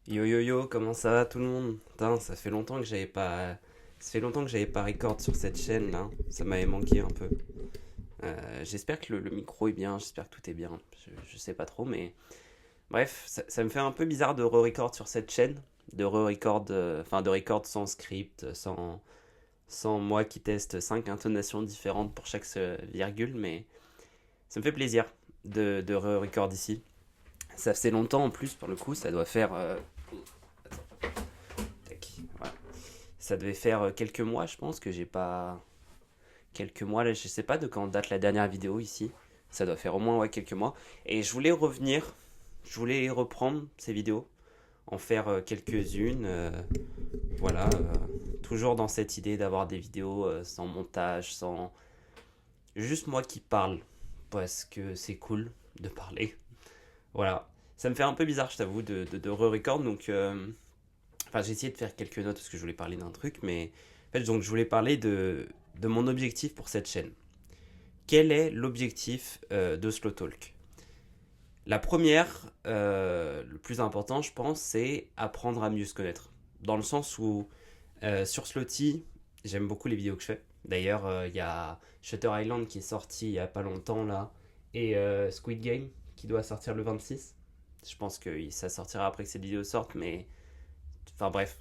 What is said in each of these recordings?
Yo yo yo, comment ça va tout le monde? Putain, ça fait longtemps que j'avais pas record sur cette chaîne là. Ça m'avait manqué un peu. J'espère que le micro est bien, j'espère que tout est bien. Je sais pas trop, mais bref, ça me fait un peu bizarre de re-record sur cette chaîne, de re-record, de record sans script, sans moi qui teste 5 intonations différentes pour chaque virgule, mais ça me fait plaisir de re-record ici. Ça fait longtemps en plus pour le coup, ça doit faire tac, voilà. Ça devait faire quelques mois, je pense, que j'ai pas. Quelques mois, là, je sais pas de quand date la dernière vidéo ici. Ça doit faire au moins ouais, quelques mois. Et je voulais revenir, je voulais reprendre ces vidéos, en faire quelques-unes. Voilà, toujours dans cette idée d'avoir des vidéos sans montage, sans. Juste moi qui parle, parce que c'est cool de parler. Voilà. Ça me fait un peu bizarre, je t'avoue, de re-record. Donc, enfin, j'ai essayé de faire quelques notes parce que je voulais parler d'un truc, mais en fait, donc, je voulais parler de mon objectif pour cette chaîne. Quel est l'objectif de Slow Talk? La première, le plus important, je pense, c'est apprendre à mieux se connaître. Dans le sens où, sur Sloty, j'aime beaucoup les vidéos que je fais. D'ailleurs, il y a Shutter Island qui est sorti il y a pas longtemps là, et Squid Game qui doit sortir le 26. Je pense que ça sortira après que cette vidéo sorte, mais enfin bref,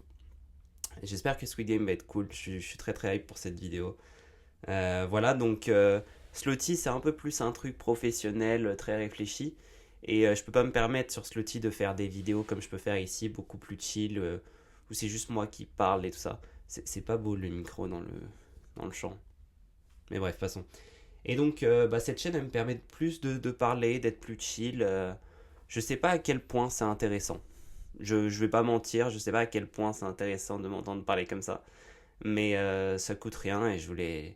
j'espère que Squid Game va être cool. Je suis très très hype pour cette vidéo. Voilà, donc Sloty, c'est un peu plus un truc professionnel, très réfléchi. Et je peux pas me permettre sur Sloty de faire des vidéos comme je peux faire ici, beaucoup plus chill, où c'est juste moi qui parle et tout ça. C'est pas beau le micro dans le champ. Mais bref, passons. Et donc, cette chaîne, elle me permet de plus de parler, d'être plus chill. Je sais pas à quel point c'est intéressant. Je vais pas mentir, je sais pas à quel point c'est intéressant de m'entendre parler comme ça. Mais ça coûte rien et je voulais.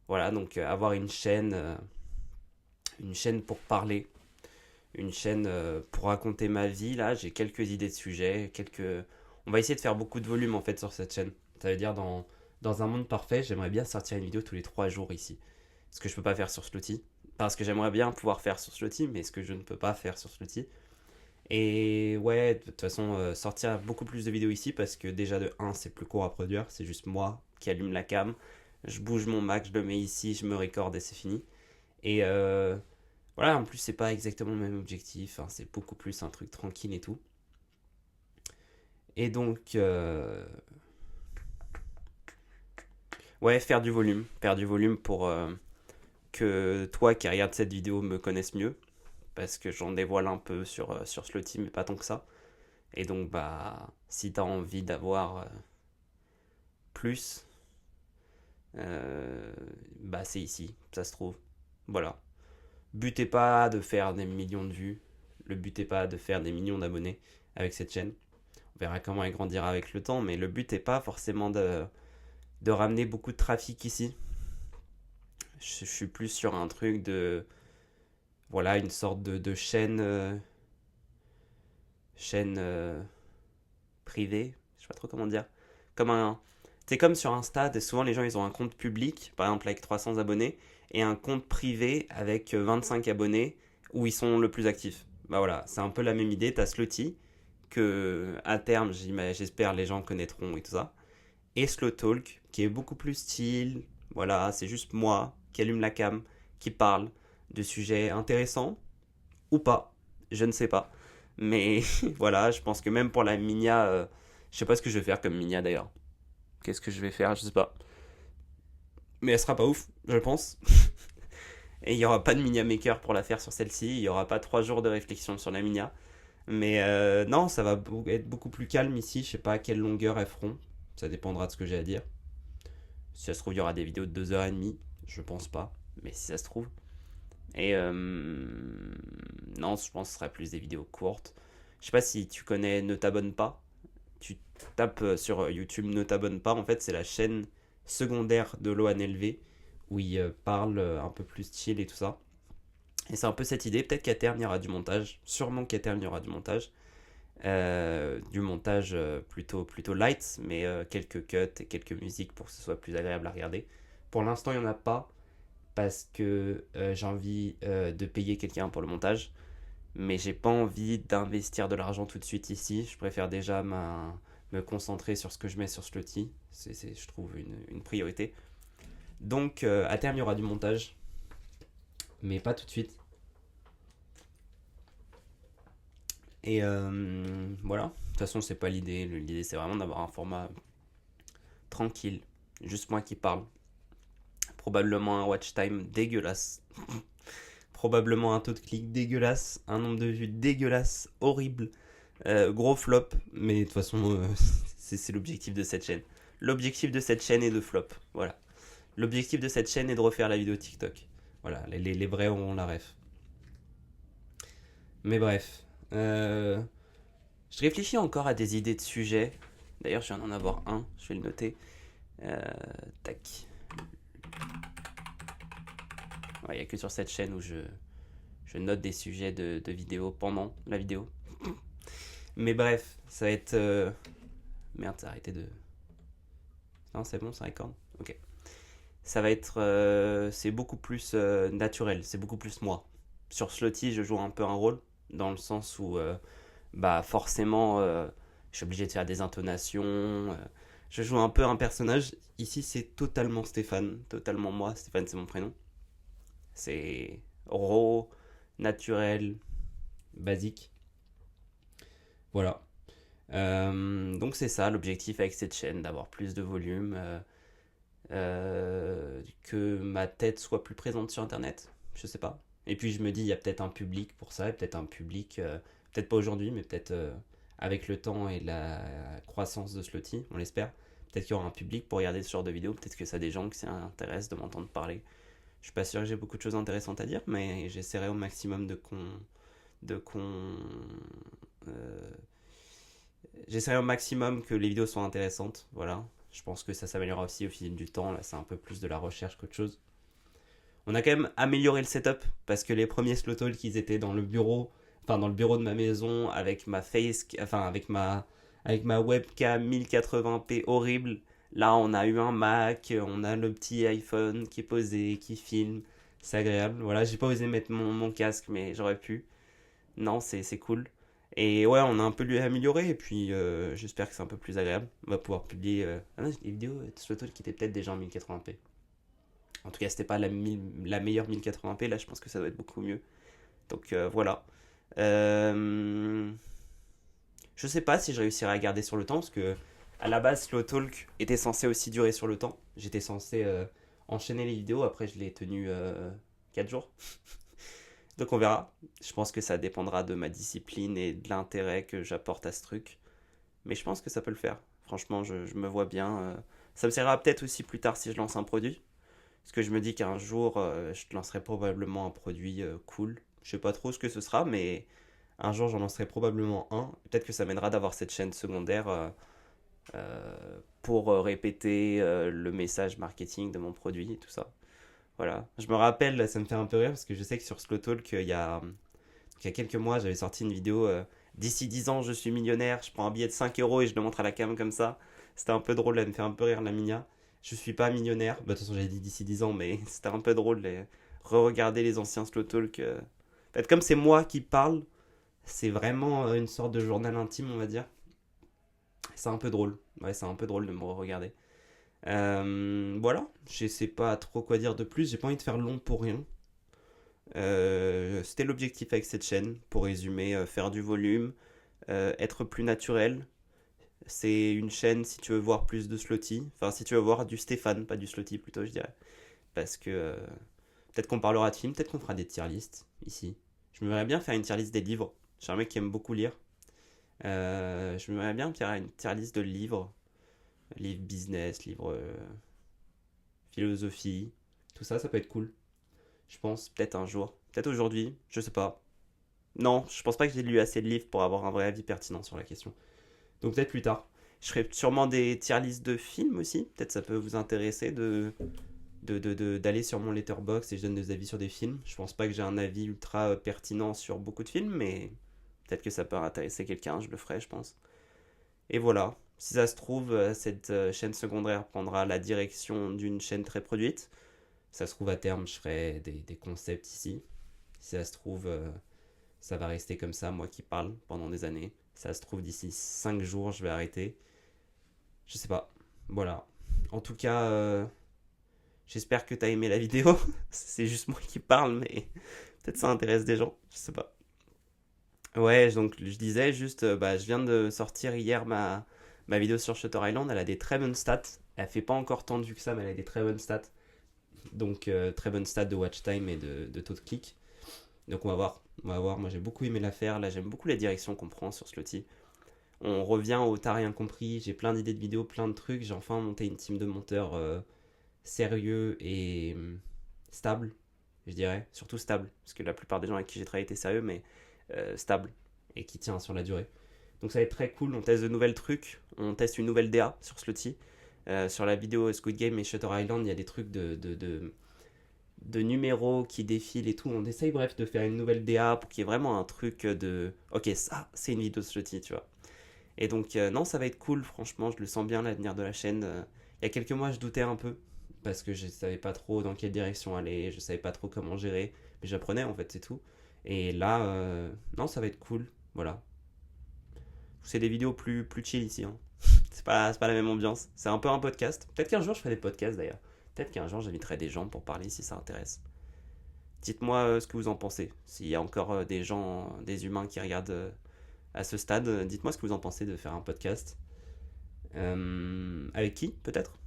Voilà, donc avoir une chaîne pour parler, une chaîne pour raconter ma vie. Là, j'ai quelques idées de sujets, quelques. On va essayer de faire beaucoup de volume en fait sur cette chaîne. Ça veut dire dans un monde parfait, j'aimerais bien sortir une vidéo tous les 3 jours ici. Ce que je peux pas faire sur Sloty. Parce que j'aimerais bien pouvoir faire sur Sloty, mais ce que je ne peux pas faire sur Sloty. Et ouais, de toute façon, sortir beaucoup plus de vidéos ici parce que déjà de un c'est plus court à produire. C'est juste moi qui allume la cam. Je bouge mon Mac, je le mets ici, je me recorde et c'est fini. Et voilà, en plus, c'est pas exactement le même objectif. Hein, c'est beaucoup plus un truc tranquille et tout. Et donc, ouais, faire du volume. Faire du volume pour que toi qui regardes cette vidéo me connaisses mieux. Parce que j'en dévoile un peu sur Sloty, mais pas tant que ça. Et donc, bah, si t'as envie d'avoir plus, euh, bah, c'est ici, ça se trouve. Voilà. But est pas de faire des millions de vues. Le but est pas de faire des millions d'abonnés avec cette chaîne. On verra comment elle grandira avec le temps, mais le but est pas forcément de ramener beaucoup de trafic ici. Je suis plus sur un truc de. Voilà, une sorte de chaîne. Chaîne privée. Je sais pas trop comment dire. Comme un. C'est comme sur Insta, souvent les gens ils ont un compte public, par exemple avec 300 abonnés, et un compte privé avec 25 abonnés où ils sont le plus actifs. Bah voilà, c'est un peu la même idée. T'as Sloty, que à terme, j'espère, les gens connaîtront et tout ça. Et Slow Talk, qui est beaucoup plus chill. Voilà, c'est juste moi qui allume la cam, qui parle de sujets intéressants ou pas. Je ne sais pas. Mais voilà, je pense que même pour la Minia, je sais pas ce que je vais faire comme Minia d'ailleurs. Qu'est-ce que je vais faire, je sais pas. Mais elle sera pas ouf, je pense. Et il y aura pas de Minia Maker pour la faire sur celle-ci. Il y aura pas 3 jours de réflexion sur la Minia. Mais non, ça va être beaucoup plus calme ici. Je sais pas à quelle longueur elles feront. Ça dépendra de ce que j'ai à dire. Si ça se trouve, il y aura des vidéos de 2h30. Je pense pas. Mais si ça se trouve. Et non, je pense que ce sera plus des vidéos courtes. Je sais pas si tu connais Ne t'abonne pas. Tu tapes sur YouTube Ne t'abonne pas. En fait, c'est la chaîne secondaire de Loan LV où il parle un peu plus chill et tout ça. Et c'est un peu cette idée. Peut-être qu'à terme, il y aura du montage. Sûrement qu'à terme, il y aura du montage. Plutôt light, mais quelques cuts et quelques musiques pour que ce soit plus agréable à regarder. Pour l'instant, il n'y en a pas parce que j'ai envie de payer quelqu'un pour le montage. Mais j'ai pas envie d'investir de l'argent tout de suite ici. Je préfère déjà me concentrer sur ce que je mets sur Slotty. Je trouve, une priorité. Donc, à terme, il y aura du montage. Mais pas tout de suite. Et voilà. De toute façon, c'est pas l'idée. L'idée, c'est vraiment d'avoir un format tranquille. Juste moi qui parle. Probablement un watch time dégueulasse. Probablement un taux de clic dégueulasse. Un nombre de vues dégueulasse. Horrible. Gros flop. Mais de toute façon, c'est l'objectif de cette chaîne. L'objectif de cette chaîne est de flop. Voilà. L'objectif de cette chaîne est de refaire la vidéo TikTok. Voilà. Les vrais auront la ref. Mais bref. Je réfléchis encore à des idées de sujets. D'ailleurs, je viens d'en avoir un. Je vais le noter. Tac. Il n'y a que sur cette chaîne où je note des sujets de vidéos pendant la vidéo. Mais bref, ça va être... Merde, ça a arrêté de... Non, c'est bon, ça recorde. Ok. Ça va être... c'est beaucoup plus naturel, c'est beaucoup plus moi. Sur Slotty, je joue un peu un rôle, dans le sens où, bah forcément, je suis obligé de faire des intonations. Je joue un peu un personnage. Ici, c'est totalement Stéphane, totalement moi. Stéphane, c'est mon prénom. C'est raw, naturel, basique. Voilà. Donc c'est ça l'objectif avec cette chaîne, d'avoir plus de volume, que ma tête soit plus présente sur Internet. Je sais pas. Et puis je me dis, il y a peut-être un public pour ça, et peut-être un public, peut-être pas aujourd'hui, mais peut-être avec le temps et la croissance de Slotty, on l'espère. Peut-être qu'il y aura un public pour regarder ce genre de vidéo, peut-être que ça a des gens qui s'intéressent de m'entendre parler. Je suis pas sûr que j'ai beaucoup de choses intéressantes à dire, mais j'essaierai au maximum de con, euh, j'essaierai au maximum que les vidéos soient intéressantes. Voilà. Je pense que ça s'améliorera aussi au fil du temps. Là, c'est un peu plus de la recherche qu'autre chose. On a quand même amélioré le setup parce que les premiers slow talk, ils étaient dans le bureau, enfin dans le bureau de ma maison avec ma avec ma webcam 1080p horrible. Là, on a eu un Mac, on a le petit iPhone qui est posé, qui filme. C'est agréable. Voilà, j'ai pas osé mettre mon casque, mais j'aurais pu. Non, c'est cool. Et ouais, on a un peu amélioré, et puis j'espère que c'est un peu plus agréable. On va pouvoir publier des vidéos de Slow qui étaient peut-être déjà en 1080p. En tout cas, c'était pas la meilleure 1080p, là je pense que ça doit être beaucoup mieux. Donc voilà. Euh, je sais pas si je réussirai à garder sur le temps, parce que à la base, Slow Talk était censé aussi durer sur le temps. J'étais censé enchaîner les vidéos, après je l'ai tenu 4 jours. Donc on verra. Je pense que ça dépendra de ma discipline et de l'intérêt que j'apporte à ce truc. Mais je pense que ça peut le faire. Franchement, je me vois bien. Ça me servira peut-être aussi plus tard si je lance un produit. Parce que je me dis qu'un jour, je te lancerai probablement un produit cool. Je sais pas trop ce que ce sera, mais un jour, j'en lancerai probablement un. Peut-être que ça m'aidera d'avoir cette chaîne secondaire pour répéter le message marketing de mon produit et tout ça. Voilà. Je me rappelle, ça me fait un peu rire parce que je sais que sur Slow Talk, il y a quelques mois, j'avais sorti une vidéo d'ici 10 ans, je suis millionnaire, je prends un billet de 5 euros et je le montre à la cam comme ça. C'était un peu drôle, elle me fait un peu rire la minia. Je suis pas millionnaire, bah, de toute façon j'avais dit d'ici 10 ans, mais c'était un peu drôle de re-regarder les anciens Slow Talk. En fait, comme c'est moi qui parle, c'est vraiment une sorte de journal intime, on va dire. C'est un peu drôle. Ouais, c'est un peu drôle de me re-regarder. Voilà, je sais pas trop quoi dire de plus, j'ai pas envie de faire long pour rien. C'était l'objectif avec cette chaîne, pour résumer, faire du volume, être plus naturel. C'est une chaîne si tu veux voir plus de Slotty, enfin si tu veux voir du Stéphane, pas du Slotty plutôt je dirais. Parce que peut-être qu'on parlera de films, peut-être qu'on fera des tier lists ici. Je me verrais bien faire une tier list des livres, je suis un mec qui aime beaucoup lire. Je me verrais bien faire une tier list de livres, livres business, livres philosophie, tout ça, ça peut être cool. Je pense, peut-être un jour. Peut-être aujourd'hui, je sais pas. Non, je pense pas que j'ai lu assez de livres pour avoir un vrai avis pertinent sur la question. Donc peut-être plus tard. Je ferai sûrement des tier lists de films aussi. Peut-être ça peut vous intéresser d'aller sur mon letterbox et je donne des avis sur des films. Je pense pas que j'ai un avis ultra pertinent sur beaucoup de films, mais peut-être que ça peut intéresser quelqu'un, je le ferai, je pense. Et voilà. Si ça se trouve, cette chaîne secondaire prendra la direction d'une chaîne très produite. Si ça se trouve, à terme, je ferai des concepts ici. Si ça se trouve, Ça va rester comme ça, moi qui parle pendant des années. Ça se trouve, d'ici 5 jours, je vais arrêter. Je sais pas. Voilà. En tout cas, j'espère que t'as aimé la vidéo. C'est juste moi qui parle, mais peut-être ça intéresse des gens. Je sais pas. Ouais, donc je disais juste, bah, je viens de sortir hier ma vidéo sur Shutter Island. Elle a des très bonnes stats. Elle fait pas encore tant de vues que ça, mais elle a des très bonnes stats. Donc, très bonnes stats de watch time et de taux de clic. Donc, on va voir. On va voir. Moi, j'ai beaucoup aimé l'affaire. Là, j'aime beaucoup la direction qu'on prend sur Slotty. On revient au T'as rien compris. J'ai plein d'idées de vidéos, plein de trucs. J'ai enfin monté une team de monteurs sérieux et stable, je dirais. Surtout stable. Parce que la plupart des gens avec qui j'ai travaillé étaient sérieux, mais stable. Et qui tient sur la durée. Donc ça va être très cool. On teste de nouvelles trucs. On teste une nouvelle DA sur Slotty. Sur la vidéo Squid Game et Shutter Island, il y a des trucs de numéros qui défilent et tout. On essaye, bref, de faire une nouvelle DA pour qu'il y ait vraiment un truc de ok, ça, c'est une vidéo de Slotty, tu vois. Et donc, non, ça va être cool, franchement, je le sens bien, l'avenir de la chaîne. Il y a quelques mois, je doutais un peu, parce que je savais pas trop dans quelle direction aller, je savais pas trop comment gérer, mais j'apprenais en fait, c'est tout. Et là, non, ça va être cool, voilà. C'est des vidéos plus chill ici, hein. C'est pas la même ambiance, c'est un peu un podcast. Peut-être qu'un jour, je ferai des podcasts d'ailleurs. Peut-être qu'un jour, j'inviterai des gens pour parler si ça intéresse. Dites-moi ce que vous en pensez. S'il y a encore des gens, des humains qui regardent à ce stade, dites-moi ce que vous en pensez de faire un podcast. Avec qui, peut-être.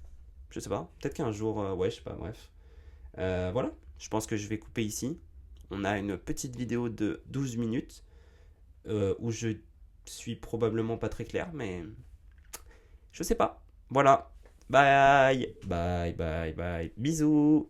Je sais pas. Peut-être qu'un jour, ouais, je sais pas, bref. Voilà, je pense que je vais couper ici. On a une petite vidéo de 12 minutes où je suis probablement pas très clair, mais je sais pas. Voilà. Bye, bye, bye, bye. Bisous.